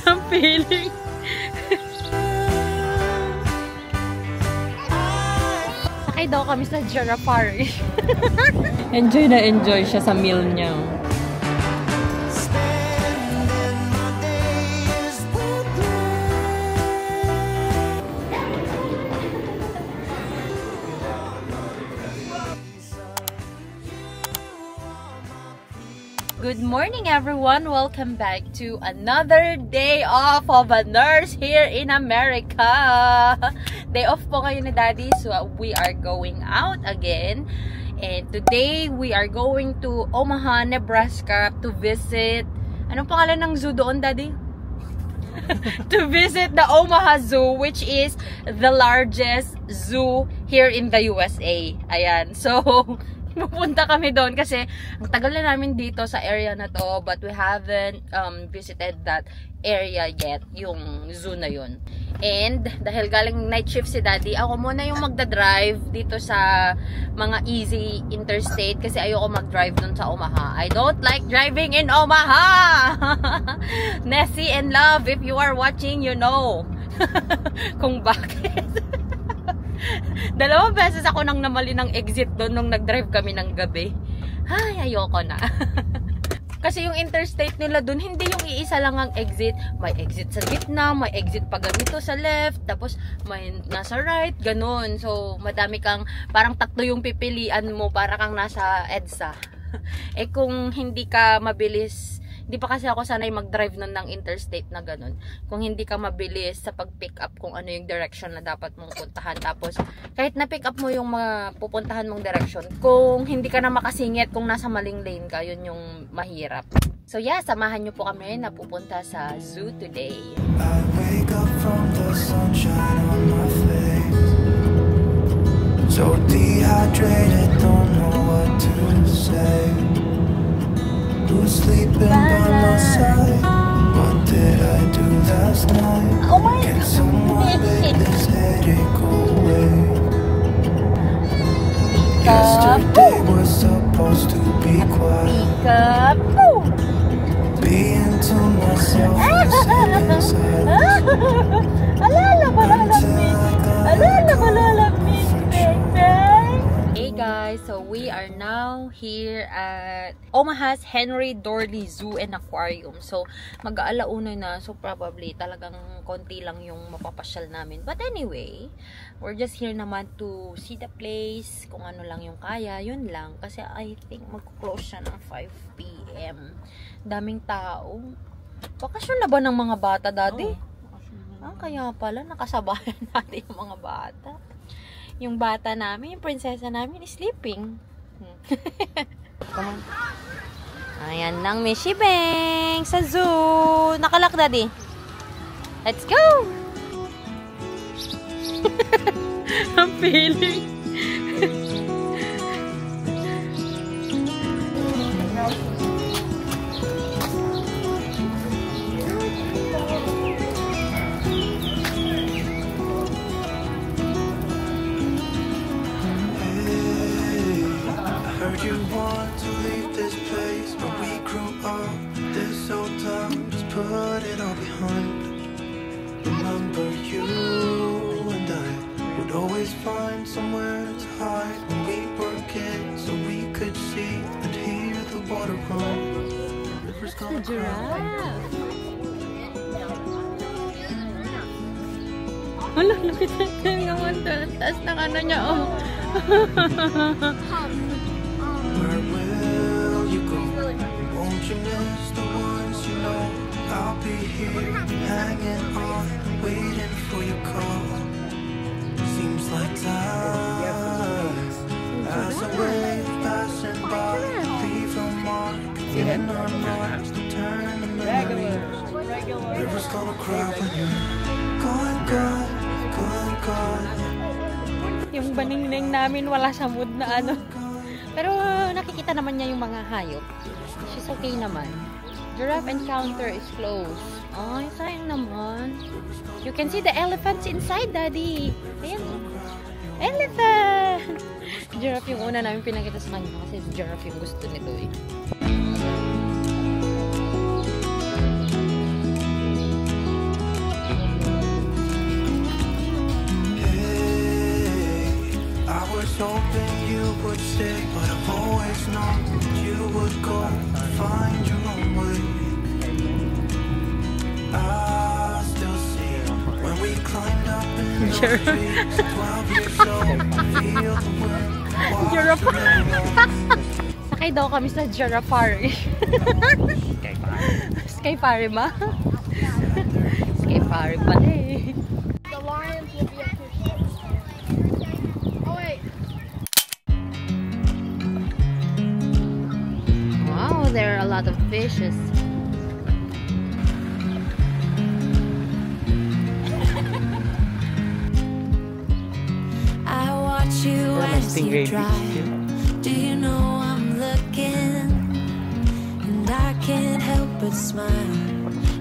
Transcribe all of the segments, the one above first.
Ang feeling. Sakay daw kami sa Giraffe. Enjoy na enjoy siya sa meal niya. Good morning everyone! Welcome back to another day off of a nurse here in America! Day off po ngayon ni Daddy, so we are going out again. And today, we are going to Omaha, Nebraska to visit... Anong pangalan ng zoo doon, Daddy? To visit the Omaha Zoo, which is the largest zoo here in the USA. Ayan, so... pupunta kami doon kasi ang tagal na namin dito sa area na to, but we haven't visited that area yet, yung zoo na yun. And dahil galing night shift si Daddy, ako muna yung magdadrive dito sa mga easy interstate kasi ayoko mag-drive doon sa Omaha. I don't like driving in Omaha! Nessie and Love, if you are watching, you know kung bakit. Dalawang beses ako nang namali ng exit doon nung nag-drive kami ng gabi. Ay, ayoko na. Kasi yung interstate nila doon, hindi yung iisa lang ang exit. May exit sa gitna, may exit pa ganito sa left, tapos may nasa right, ganun. So, madami kang, parang tatlo yung pipilian mo, para kang nasa EDSA. Eh kung hindi ka mabilis, hindi pa kasi ako sanay mag-drive nun ng interstate na ganun. Kung hindi ka mabilis sa pag-pick up kung ano yung direction na dapat mong puntahan. Tapos, kahit na-pick up mo yung mga pupuntahan mong direction, kung hindi ka na makasingit, kung nasa maling lane ka, yun yung mahirap. So yeah, samahan nyo po kami na pupunta sa zoo today. I wake up from the sunshine on my face. So dehydrated, don't know what to say. Who's sleeping by my side? What did I do last night? Can someone make this headache go away? Yesterday was supposed to be quiet. Being to myself is Hey guys, so we are now here at Omaha's Henry Doorly Zoo and Aquarium. So, mag-aalauna na. So, probably talagang konti lang yung mapapasyal namin. But anyway, we're just here naman to see the place. Kung ano lang yung kaya, yun lang. Kasi I think mag-close siya ng 5 PM. Daming tao. Bakasyon na ba ng mga bata, Daddy? Kaya pala, nakasabayan natin yung mga bata. Yung bata namin, yung prinsesa namin is sleeping. Come on. Ayan lang, Mishi Bang sa zoo. Nakalak, Daddy. Let's go! Ang feeling. You want to leave this place where we grew up, this old town, just put it all behind. Remember you and I would always find somewhere to hide when we were kids, so we could see and hear the water run. Rivers gonna cry. Hala, lapit natin naman doon. Taas ng ano niya, oh. Where will you go? Won't you miss the ones you know? I'll be here, hanging on, waiting for your call. Seems like time as a wave passing by, leave a mark in our minds to turn to memories. Rivers gonna cry when you're gone, gone, gone, gone. Yung baningning namin wala sa mood na ano. Pero nakikita naman niya yung mga hayop. She's okay naman. Giraffe encounter is closed. Ay, sayang naman. You can see the elephants inside, Daddy. Ayan. Elephant! Giraffe yung una namin pinakita sa kanya kasi giraffe yung gusto nito eh. would stay, but I've always known you would go find your own way. I still see when we climbed up in those trees, 12 years old, feel the wind. Giraffe. Sakay daw kami sa Giraffe. Skyfari ba? Skyfari pala eh. The lions will be up here. Oh wait. Wow, there are a lot of fishes. I watch you as you drive. Do you know I'm looking? And I can't help but smile.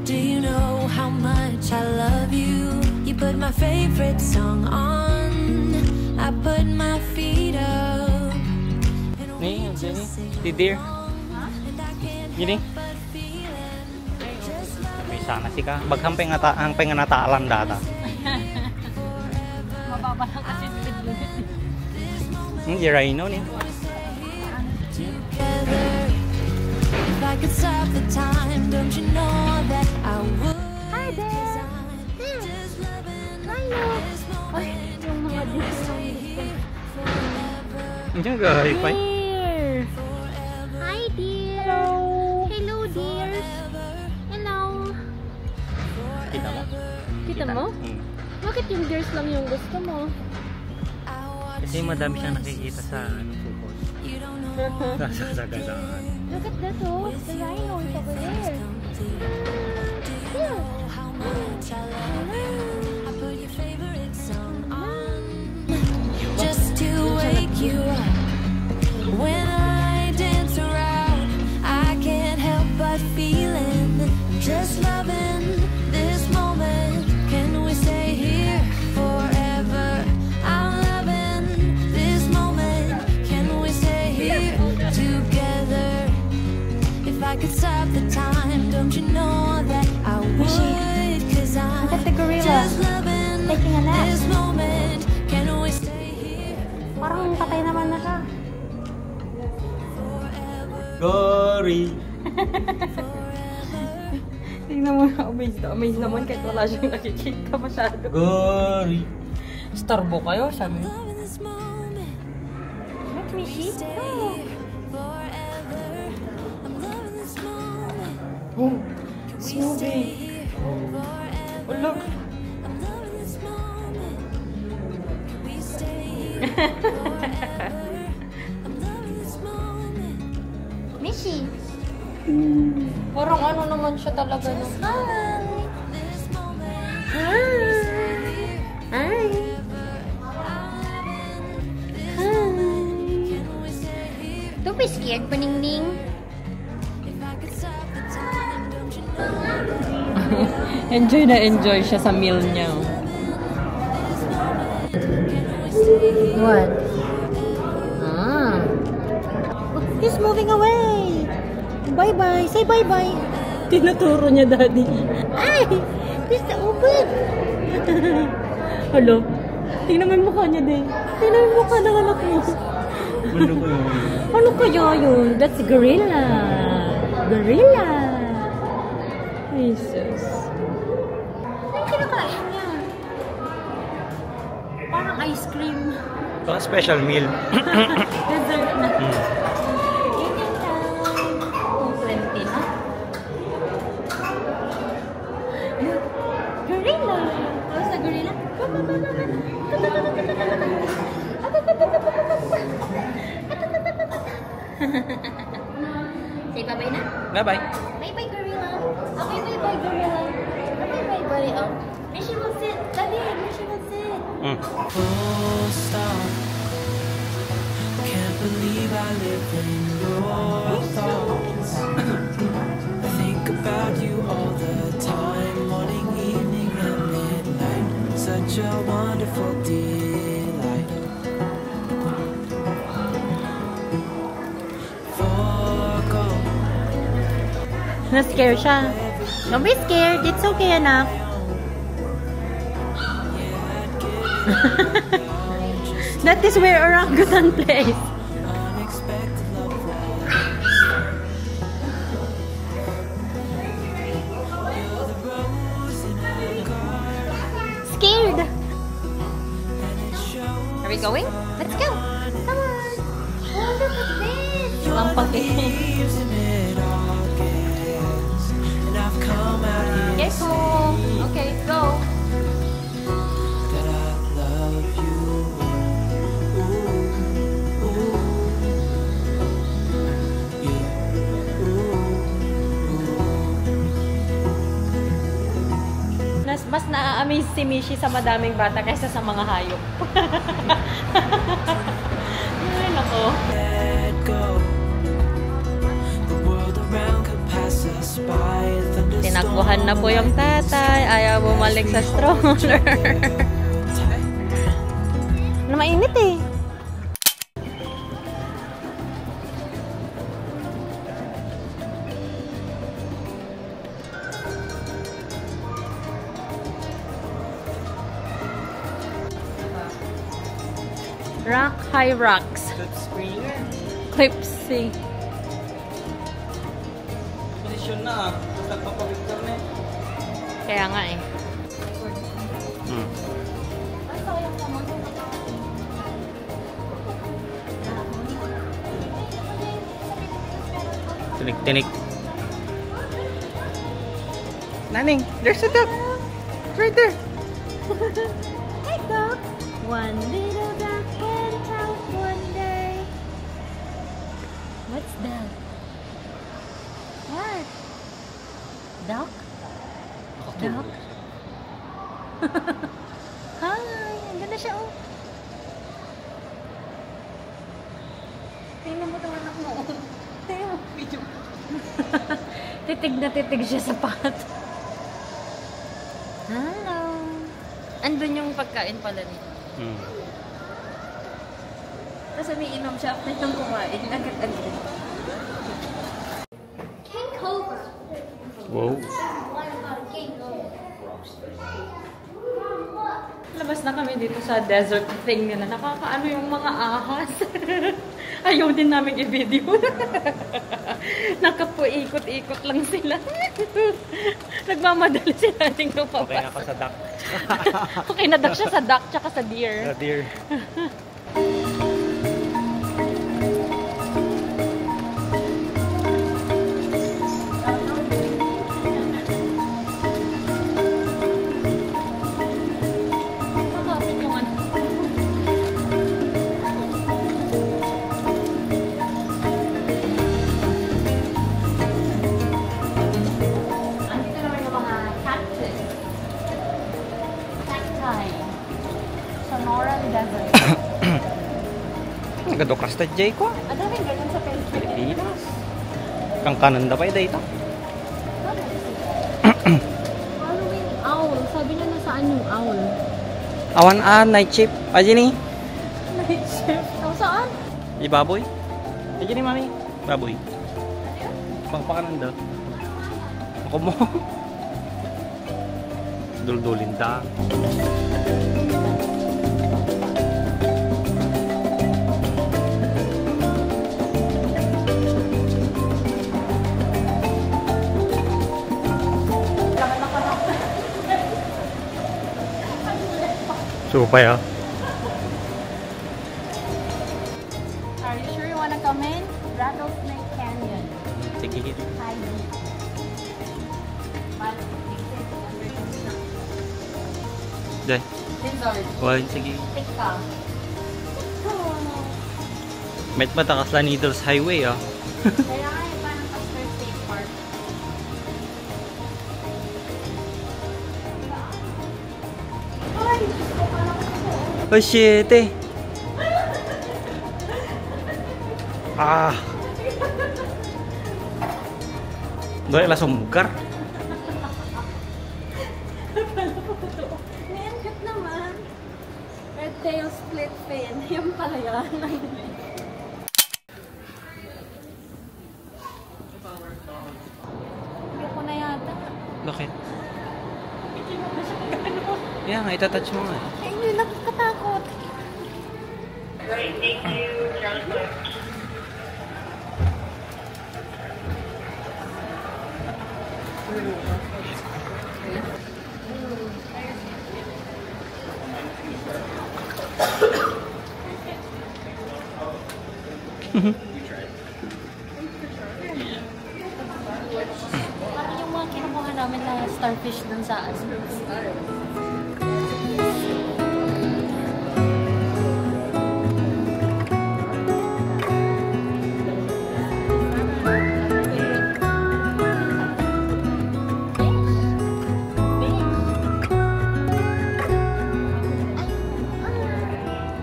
Do you know how much I love you? You put my favorite song on. I put my feet up. Nih, Jenny, tidir. Gini. May sana sih ka. Baghang pengenataalan data. Mababa lang kasi speed limit. Yung rhino niya. If I could stop the time, don't you know that I would? Hi there. Ay, yung mga dito. Hindi nga hi-fi. Dear. Hi dear. Hello. Hello dears. Hello. Kita mo? Kita mo? Bakit yung dears lang yung gusto mo? Kasi madami siyang nakikita sa focus. Sa gadaan. Look at that, oh. The rhino is over there. Here. Just to wake you up. When I dance around, I can't help but feeling, just loving this moment. Can we stay here forever? I'm loving this moment. Can we stay here together? If I could stop the time, don't you know that I would? 'Cause I'm Look at the gorilla. just loving Taking a nap. this moment. Can we stay here? Parang patay naman na siya. Gory! Tingnan mo na, amazed naman kahit wala siyang nakikita masyado. Gory! Starbo kayo, sabi mo. Loving this moment. Look, Mishi. Stay forever. I'm loving this moment. Oh, We stay here forever. oh look. I'm loving this moment. We stay here forever. I'm loving this moment. Mishi. Parang ano naman siya talaga. No? Hi. This moment. Hi. Hi. Can we stay here? Don't be scared, Paningning. If I could stop the time, don't you know? Enjoy na enjoy siya sa meal niya. What? Ah. Oh, he's moving away. Bye-bye. Say bye-bye. Tinuturo niya, daddy. Ay! This is open. Hello? Tingnan mo yung mukha niya, din. Tingnan mo yung mukha ng anak mo. Ano ko yun? Ano kaya yun? That's gorilla. Gorilla. Jesus. Ano kinakain niya? Parang ice cream. Baka special meal. Dessert na. Ganyan lang. 220 na. Gorilla. How's the gorilla? Say bye-bye na. Bye-bye. Bye-bye, gorilla. Okay, bye-bye, gorilla. Bye-bye, buddy. Oh, Mishi will sit. Daddy, Mishi will sit. Full stop. Can't believe I live in your thoughts. I think about you all the time, morning, evening, and midnight. Such a wonderful delight. Forgo. Na-scare siya. Don't be scared. It's okay enough. That is where orangutan plays. we going? Let's go. Come on. Oh, look at this. Ang pangit. Yes, okay, go. Mas na-amaze si Mishi sa madaming bata kaysa sa mga hayop. Ay, nako. Tinakbuhan na po yung tatay. Ayaw bumalik sa stroller. Na mainit eh. Rock High Rocks. Clipsy. Posisyon na. Nagpapawictor na eh. Kaya nga eh. Tinik-tinik. Naning, there's a duck. It's right there. Hey, duck. One little duck went out one day. What's that? What? Duck? Duck? Hi! Ang ganda siya oh. Tingnan mo itong anak mo. Tingnan mo. Titig na titig siya sa pat. Hello. Andun yung pagkain pala nito. Tapos umiinom siya after nang kumain. Agad-agad. King Cobra. Wow. King Cobra. Labas na kami dito sa desert thing nila. Nakakaano yung mga ahas. Ayaw din namin i-video. Nakapuikot-ikot lang sila. Nagmamadali sila ding lupapas. Okay na ako sa duck. Okay na duck siya sa duck tsaka sa deer. Sa deer. Sonoran Desert. Nagadukas ta Jay ko. Ang daming ganun sa Pilipinas. Kang kanan da pa dito. Halloween owl. Sabi niya nasaan yung owl? Awan night shift. Aji ni. Night shift. Oh, saan? Di baboy. Aji ni mami. Baboy. Pangpakanan da. Ako mo. Duldulin ta. Supay ah. Are you sure you wanna come in? Rattlesnake Canyon. Sige. Hi. Dai. Lizard. Wal sige. Tika. Met matakas la Needles Highway ah. Kaya nga yung parang Pastor State Park. Oh shit eh. Ah. Doy la sumgar. May ang cute naman. Red tail split fin. Yung pala yan. Hindi ko na yata. Bakit? Yeah, nga itatouch mo nga. Ay, hindi nakakatakot. Parang yung mga kinukuha namin na starfish dun sa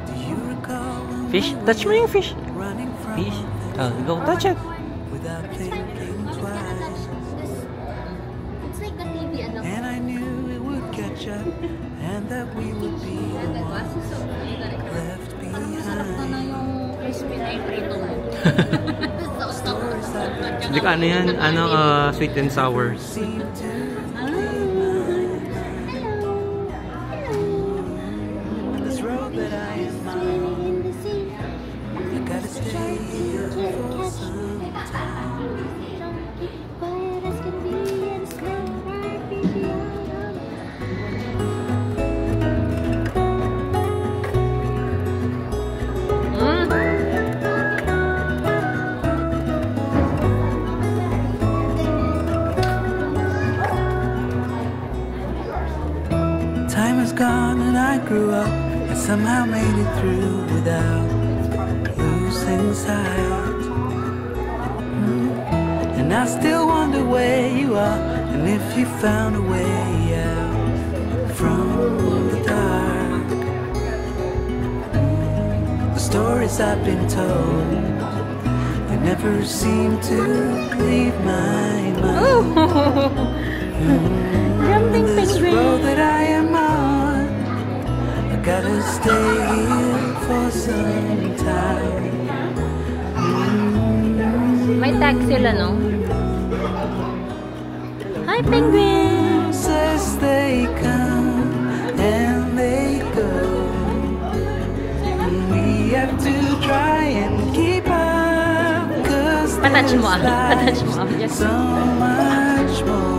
Do you recall when Fish? Touch mo yung fish. running from Fish? Oh, go touch it. without thinking twice? It's like the TV, ano? And I knew it would catch up and that we would be the ones left Masarap na na behind. yung crispy na iprito mo. Hindi ka ano yan? Ano, sweet and sour. Seem to this road that I am on. I gotta stay here for some time. Time has gone and I grew up and somehow made it through without losing sight. And I still wonder where you are and if you found a way out from the dark. The stories I've been told, they never seem to leave my mind. This road that I am on, I gotta stay here for some time. May tag sila, no? Hi, penguin! Says they come and they go. We have to try and keep up, 'cause Patouch mo, there's patouch mo. life Just- so much more.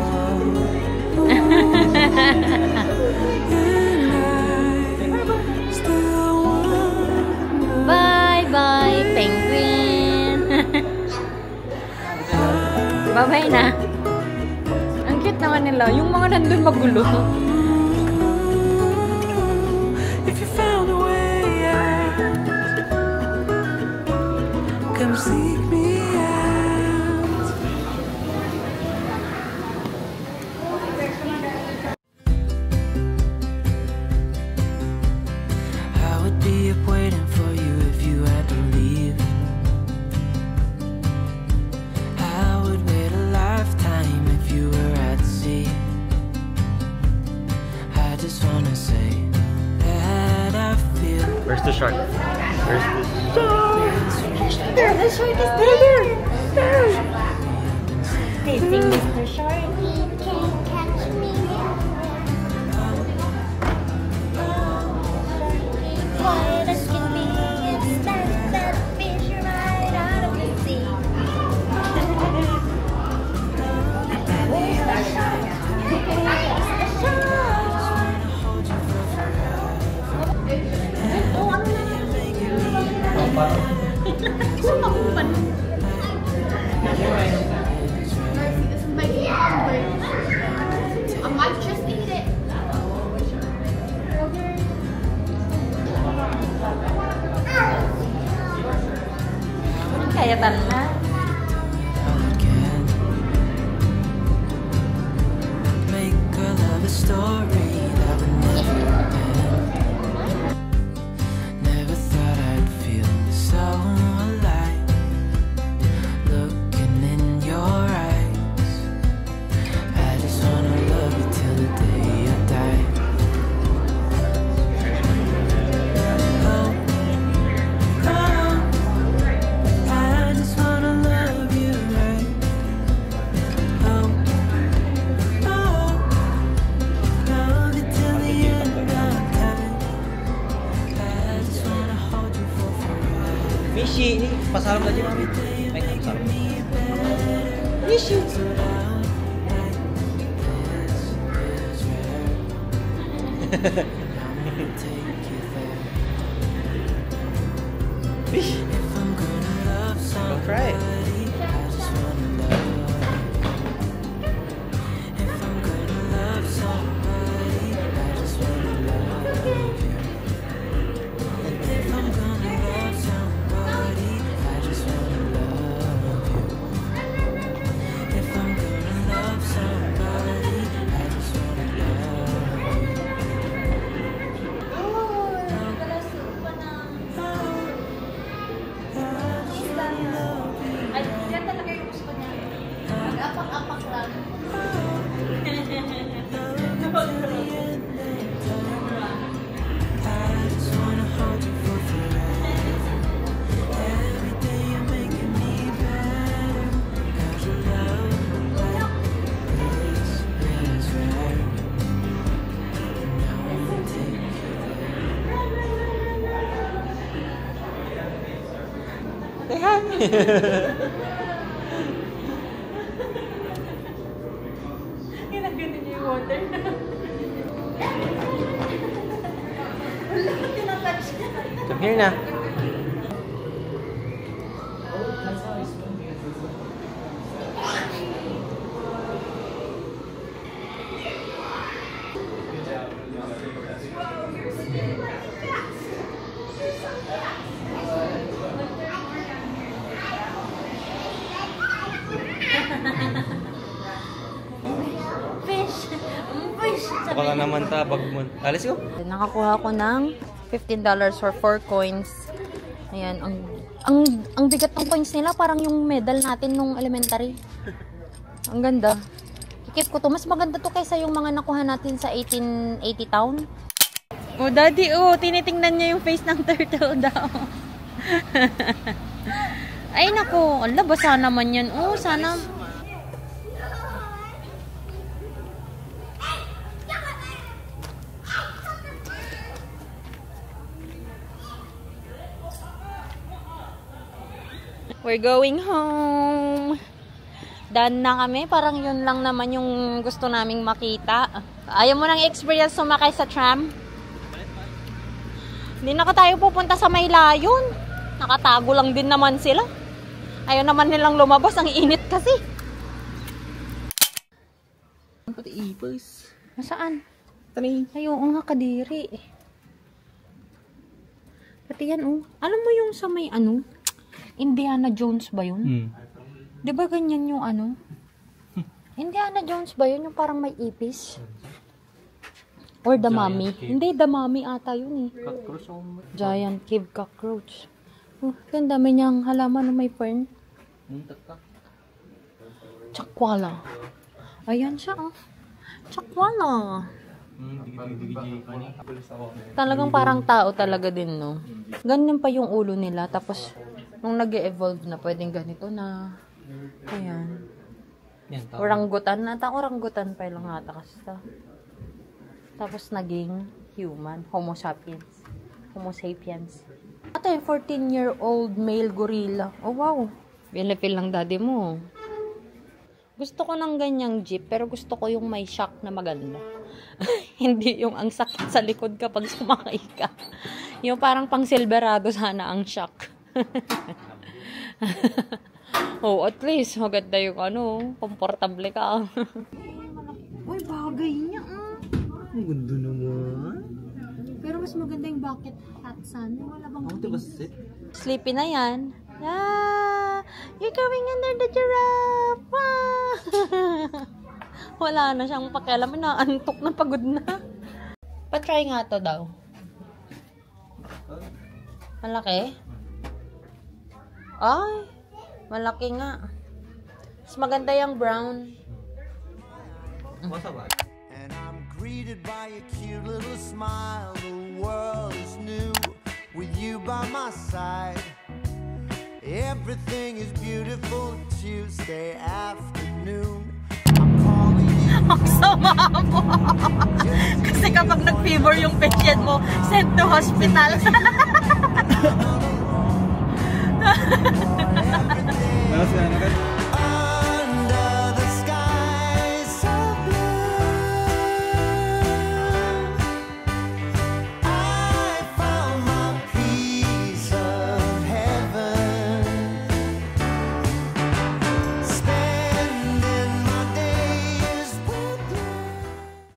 Bye-bye, penguin! Bye-bye na. Ang cute naman nila. Yung mga nandun magulo. If you found a way out, come seek me out. I would be up waiting for you if you had to leave. I would wait a lifetime if you were at sea. I just wanna say that I feel Where's the shark? Where's the There, the shark is there! They sing Mr. Sharky, can't catch me. Quiet as can be, it's that fish right out of the sea. I might just eat it. Kaya na. again. Make a love story that would never end. Never thought I'd feel so alive, looking in your eyes. I just wanna love you till the day I die. Oh, oh, I just wanna love you right. Oh, oh, love you till the end of time. I just wanna hold you for forever. Fishy! Pasarap na dyan, mami. Ay, pasarap. Fishy! Take you there. Fish! If I'm gonna love Try it. Ginaganon niya yung water. Come here na. Baka naman tabag mo. Alis ko. Nakakuha ko ng $15 for 4 coins. Ayan, ang bigat ng coins nila, parang yung medal natin nung elementary. Ang ganda. Ikip ko to. Mas maganda to kaysa yung mga nakuha natin sa 1880 town. Oh, daddy, oh, tinitingnan niya yung face ng turtle daw. Ay, naku. Ala, basa naman yan. Oh, sana... We're going home. Done na kami. Parang yun lang naman yung gusto naming makita. Ayaw mo nang experience sumakay sa tram? Hindi na tayo pupunta sa Maylayon. Nakatago lang din naman sila. Ayaw naman nilang lumabas. Ang init kasi. Pati ipos. Nasaan? Tani. Ayaw nga kadiri. Pati yan, oh. Alam mo yung sa may ano? Indiana Jones ba yun? Di ba ganyan yung ano? Indiana Jones ba yun? Yung parang may ipis? Or the mummy? Hindi, the mummy ata yun eh. Giant cave cockroach. Oh, ganda, may niyang halaman na may fern. Chakwala. Ayan siya, oh. Chakwala. Talagang parang tao talaga din, no? Ganyan pa yung ulo nila. Tapos, nung nag-evolve na, pwedeng ganito na. Ayan. Oranggutan. Oranggutan pa lang ata kasi. Tapos, naging human. Homo sapiens. Homo sapiens. Ito yung 14-year-old male gorilla. Oh, wow. Pinapil lang daddy mo. Gusto ko ng ganyang jeep, pero gusto ko yung may shock na maganda. Hindi yung ang sakit sa likod kapag sumakay ka. Yung parang pang Silverado sana ang shock. Oh, at least maganda yung ano, komportable ka. Uy, bagay niya. Ang ganda naman. Pero mas maganda yung bucket hat sana. Wala bang diba sit? Sleepy na yan. Ah, you're going under the giraffe. Ah. Wala na siyang pakialam. Naantok na, pagod na. Pa-try nga to daw. Malaki? Ay, malaki nga. Mas maganda yung brown. And I'm greeted by a cute little smile. The world is new with you by my side. Everything is beautiful Tuesday afternoon. I'm calling you. Ang sama mo. Kasi kapag nag-fever yung patient mo, sent to hospital.